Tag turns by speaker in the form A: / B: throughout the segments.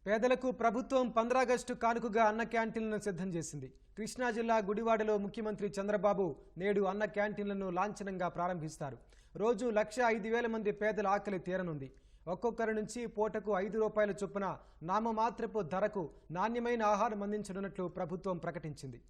A: పేదలకు ప్రభుత్వం 15 ఆగస్టు కానుకగా అన్న క్యాంటీన్లను సిద్ధం చేసింది. కృష్ణా జిల్లా గుడివాడలో ముఖ్యమంత్రి చంద్రబాబు నేడు అన్న క్యాంటీన్లను లాంఛనంగా ప్రారంభిస్తారు. రోజు 1,05,000 మంది పేదల ఆకలి తీరనుంది. ఒక్కొక్కరి నుంచి పూటకు ₹5 చొప్పున నామమాత్రపు ధరకు నాణ్యమైన ఆహారం అందించనున్నట్లు ప్రభుత్వం ప్రకటించింది.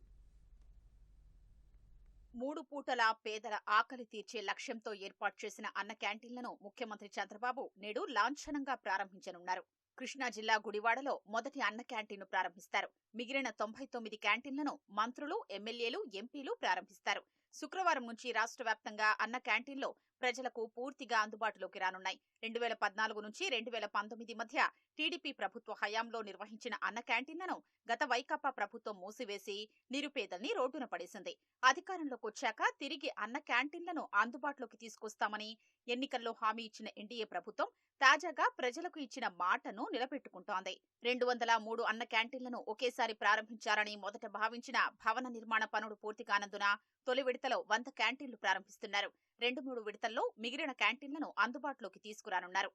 B: 3 పూటల పేదల ఆకలి తీర్చే లక్ష్యంతో ఏర్పాటు చేసిన అన్న క్యాంటీన్లను ముఖ్యమంత్రి చంద్రబాబు నేడు లాంఛనంగా ప్రారంభించనున్నారు. కృష్ణా జిల్లా గుడివాడలో మొదటి అన్న క్యాంటీన్ను ప్రారంభిస్తారు. మిగిలిన 99 క్యాంటీన్లను మంత్రులు, ఎమ్మెల్యేలు, ఎంపీలు ప్రారంభిస్తారు. శుక్రవారం నుంచి రాష్ట్ర వ్యాప్తంగా అన్న క్యాంటీన్లు ప్రజలకు పూర్తిగా అందుబాటులోకి రానున్నాయి. 2014 నుంచి 2019 మధ్య టీడీపీ ప్రభుత్వ హయాంలో నిర్వహించిన అన్న క్యాంటీన్లను గత వైకాపా ప్రభుత్వం మూసివేసి నిరుపేదల్ని రోడ్డున పడేసింది. అధికారంలోకి వచ్చాక తిరిగి అన్న క్యాంటీన్లను అందుబాటులోకి తీసుకొస్తామని ఎన్నికల్లో హామీ ఇచ్చిన ఎన్డీఏ ప్రభుత్వం తాజాగా ప్రజలకు ఇచ్చిన మాటను నిలబెట్టుకుంటోంది. 203 అన్న క్యాంటీన్లను ఒకేసారి ప్రారంభించారని మొదట భావించిన భవన నిర్మాణ పనులు పూర్తి కానందున తొలి విడతలో 100 క్యాంటీన్లు ప్రారంభిస్తున్నారు. 2-3 విడతల్లో మిగిలిన క్యాంటీన్లను అందుబాటులోకి తీసుకురానున్నారు.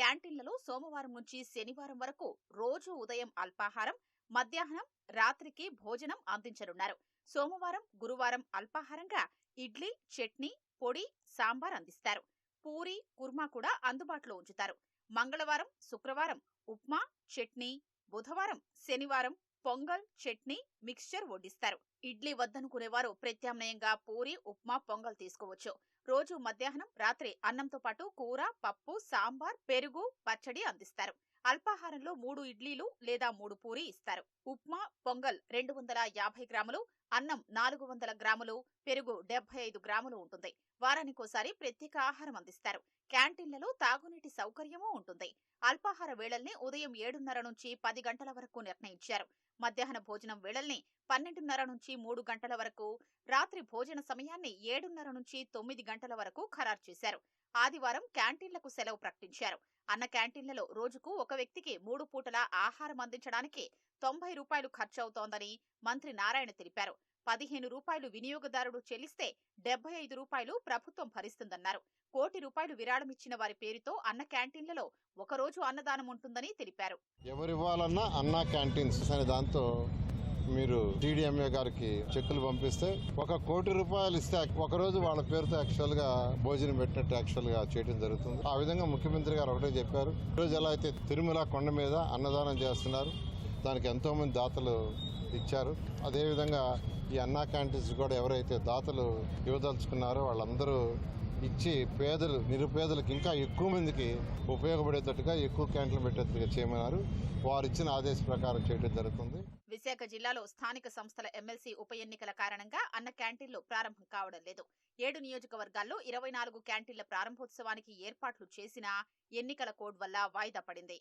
B: క్యాంటీన్లలో సోమవారం నుంచి శనివారం వరకు రోజు ఉదయం అల్పాహారం, మధ్యాహ్నం, రాత్రికి భోజనం అందించనున్నారు. సోమవారం, గురువారం అల్పాహారంగా ఇడ్లీ, చట్నీ, పొడి, సాంబార్ అందిస్తారు. పూరి, కుర్మా కూడా అందుబాటులో ఉంచుతారు. మంగళవారం, శుక్రవారం ఉప్మా, చట్నీ, బుధవారం, శనివారం పొంగల్, చట్నీ, మిక్స్చర్ వడ్డిస్తారు. ఇడ్లీ వద్దనుకునేవారు ప్రత్యామ్నాయంగా పూరి, ఉప్మా, పొంగల్ తీసుకోవచ్చు. రోజు మధ్యాహ్నం, రాత్రి అన్నంతో పాటు కూర, పప్పు, సాంబార్, పెరుగు, పచ్చడి అందిస్తారు. అల్పాహారంలో 3 ఇడ్లీలు లేదా 3 పూరి ఇస్తారు. ఉప్మా, పొంగల్ 250 గ్రాములు, అన్నం 400 గ్రాములు, పెరుగు 75 గ్రాములు ఉంటుంది. వారానికోసారి ప్రత్యేక ఆహారం అందిస్తారు. క్యాంటీన్లలో తాగునీటి సౌకర్యమూ ఉంటుంది. అల్పాహార వేళల్ని ఉదయం 7:30 నుంచి 10 గంటల వరకు నిర్ణయించారు. మధ్యాహ్న భోజనం వేళల్ని 12:30 నుంచి 3 గంటల వరకు, రాత్రి భోజన సమయాన్ని 7:30 నుంచి 9 గంటల వరకు ఖరారు చేశారు. ఆదివారం క్యాంటీన్లకు సెలవు ప్రకటించారు. అన్న క్యాంటీన్లలో రోజుకు ఒక వ్యక్తికి 3 పూటల ఆహారం అందించడానికి ₹90 ఖర్చవుతోందని మంత్రి నారాయణ తెలిపారు. ₹15 వినియోగదారుడు చెల్లిస్తే ₹75 ప్రభుత్వం భరిస్తుందన్నారు. ₹1 కోటి విరాళమిచ్చిన వారి పేరుతో అన్న క్యాంటీన్లలో ఒకరోజు అన్నదానం ఉంటుందని తెలిపారు.
C: ఎవరివ్వాలన్నా అన్నా క్యాంటీన్స్ అనే దాంతో మీరు టీడీఎంఏ గారికి చెక్కులు పంపిస్తే ₹1 కోటి ఇస్తే ఒకరోజు వాళ్ళ పేరుతో యాక్చువల్ గా భోజనం పెట్టినట్టు యాక్చువల్ గా చేయడం జరుగుతుంది. ఆ విధంగా ముఖ్యమంత్రి గారు ఒకటే చెప్పారు. ఈరోజు ఎలా అయితే తిరుమల కొండ మీద అన్నదానం చేస్తున్నారు, దానికి ఎంతో మంది దాతలు ఇచ్చారు. అదేవిధంగా ఈ అన్నా క్యాంటీన్స్ కూడా ఎవరైతే దాతలు ఇవ్వదలుచుకున్నారో వాళ్ళందరూ ఇచ్చి నిరుపేదలకు ఇంకా ఎక్కువ మందికి ఉపయోగపడేటట్టుగా ఎక్కువ క్యాంటీన్లు పెట్టేట్టుగా చేయమన్నారు. వారు ఇచ్చిన ఆదేశ ప్రకారం చేయడం జరుగుతుంది.
B: విశాఖ జిల్లాలో స్థానిక సంస్థల ఎమ్మెల్సీ ఉప ఎన్నికల కారణంగా అన్న క్యాంటీన్లు ప్రారంభం కావడం లేదు. 7 నియోజకవర్గాల్లో 24 క్యాంటీన్ల ప్రారంభోత్సవానికి ఏర్పాట్లు చేసినా ఎన్నికల కోడ్ వల్ల వాయిదా పడింది.